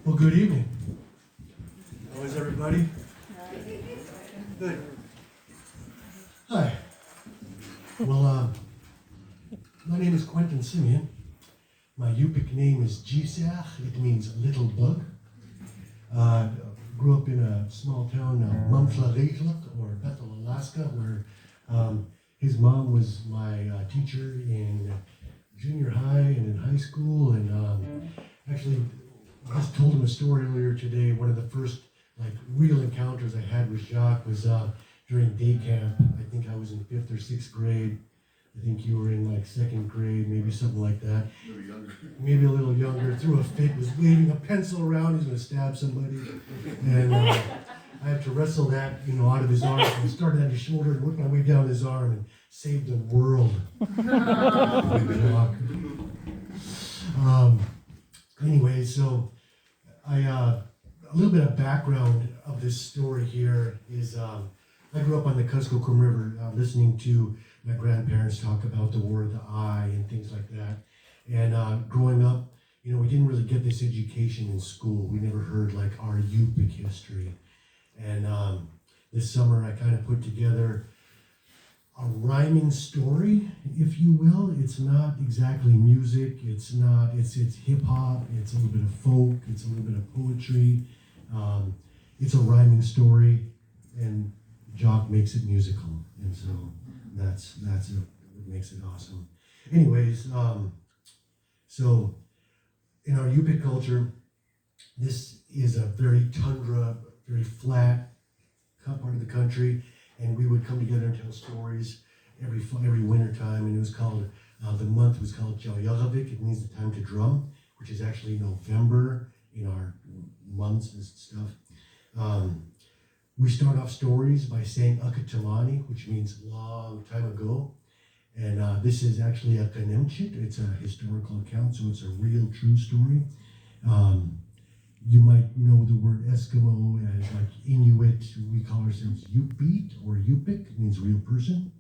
Well, good evening. How is everybody? Good. Hi. Well, my name is Quentin Simeon. My Yupik name is Gisach. It means little bug. Grew up in a small town, Mumflaretluk, or Bethel, Alaska, where his mom was my teacher in junior high and in high school. And actually, I just told him a story earlier today. One of the first real encounters I had with Jacques was during day camp. I think I was in 5th or 6th grade. I think you were in 2nd grade, maybe something like that. A little younger. Maybe a little younger. Threw a fit, was waving a pencil around. He's going to stab somebody. And I had to wrestle that, out of his arm. I started at his shoulder and worked my way down his arm and saved the world. Anyway, so a little bit of background of this story here is I grew up on the Kuskokwim River listening to my grandparents talk about the War of the Eye and things like that. And growing up, we didn't really get this education in school. We never heard our Yupik history. And this summer I kind of put together a rhyming story, if you will. It's not exactly music. It's hip hop. It's a little bit of folk. It's a little bit of poetry. It's a rhyming story, and Jock makes it musical, and so that's what makes it awesome. Anyways, so in our Yupik culture, this is a very tundra, very flat part of the country. And we would come together and tell stories every winter time, and it was called, the month was called Jayaravik. It means the time to drum, which is actually November in our months and stuff. We start off stories by saying Akatamani, which means long time ago. And this is actually a Kanemchit. It's a historical account, so it's a real, true story. You might know the word Eskimo as Inuit. We call ourselves Yupik or Yupik. It means real person.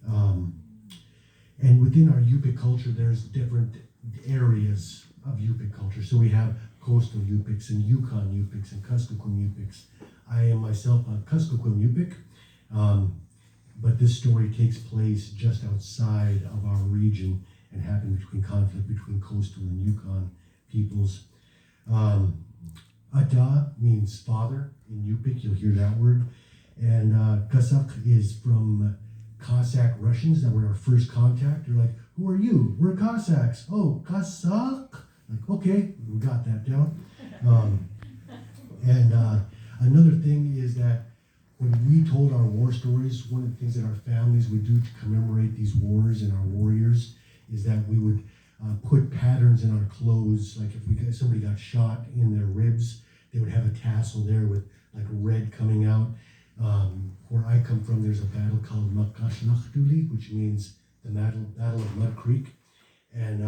And within our Yupik culture, there's different areas of Yupik culture. So we have coastal Yupiks and Yukon Yupiks and Kuskokwim Yupiks. I am myself a Kuskokwim Yupik, but this story takes place just outside of our region and happened between conflict between coastal and Yukon peoples. Ata means father in Yupik, you'll hear that word. And Kasak is from Cossack Russians that were our first contact. They're like, who are you? We're Cossacks. Oh, Cossack? Okay, we got that down. And another thing is that when we told our war stories, one of the things that our families would do to commemorate these wars and our warriors is that we would put patterns in our clothes. Like if somebody got shot in their ribs, they would have a tassel there with red coming out. Where I come from, there's a battle called Makashnakhtuli, which means the Battle of Mud Creek. And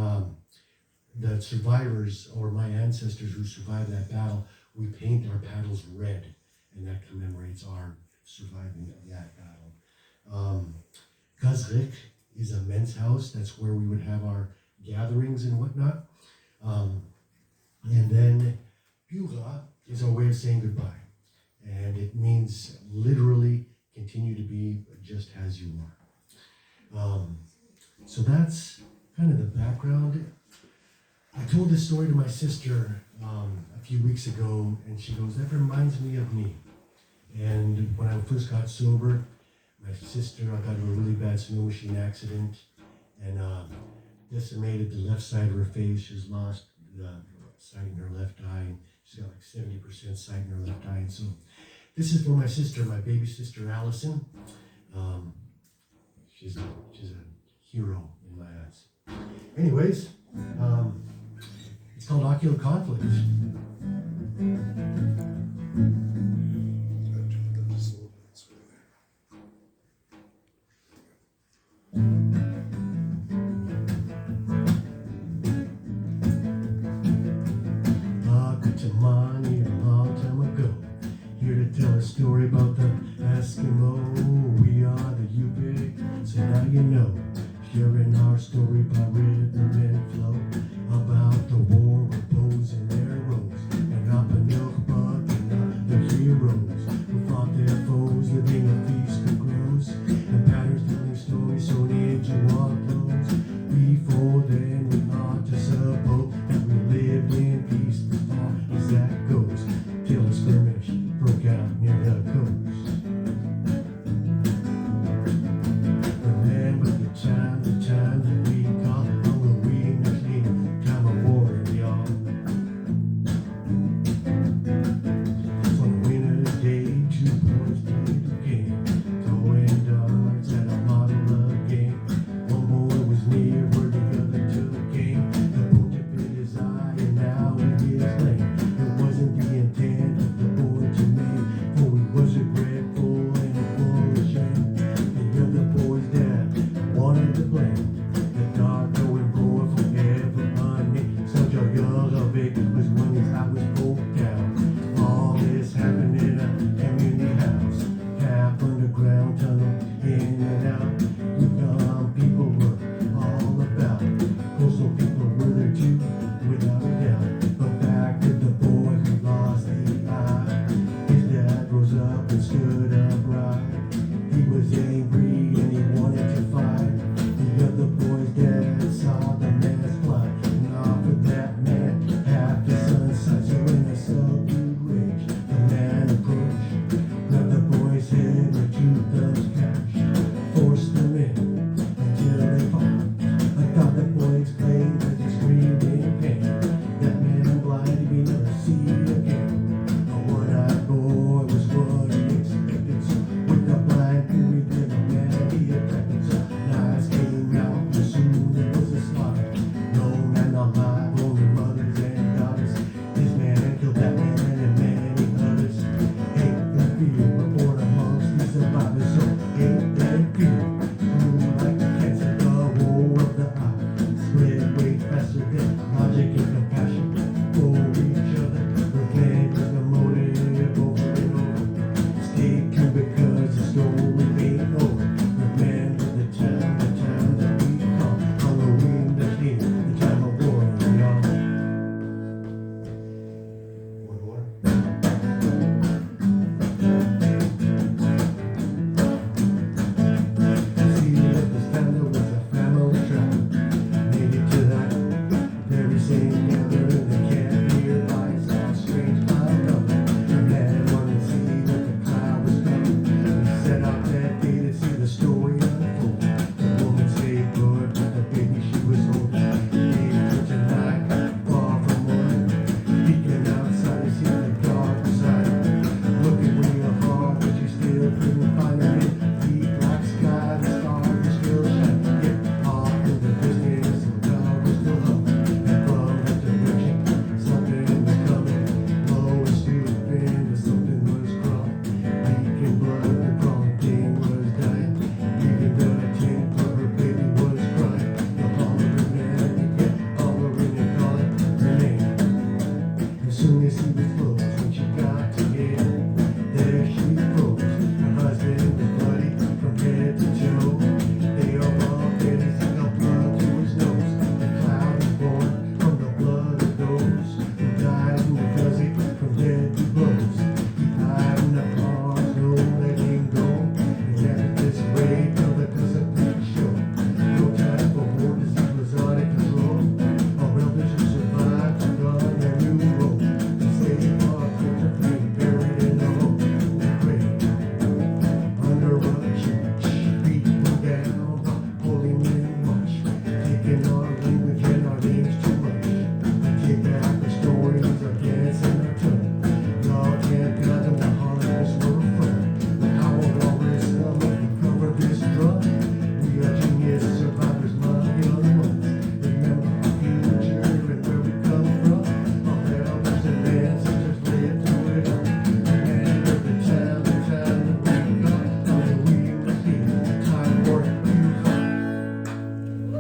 the survivors, or my ancestors who survived that battle, we paint our paddles red, and that commemorates our surviving that battle. Gazrik is a men's house. That's where we would have our gatherings and whatnot. And then Pura is our way of saying goodbye. And it means literally continue to be just as you are. So that's kind of the background. I told this story to my sister a few weeks ago, and she goes, that reminds me of me. And when I first got sober, my sister, I got into a really bad snow machine accident, and decimated the left side of her face. She's lost the sight in her left eye, and she's got 70% sight in her left eye. And so this is for my sister, my baby sister Allison. She's a hero in my eyes. Anyways, it's called Ocular Conflict. Akatamani, a long time ago, here to tell a story about the Eskimo. We are the Yupik, so now you know. Sharing our story by rhythm and flow about the war with bows and arrows and to the flow.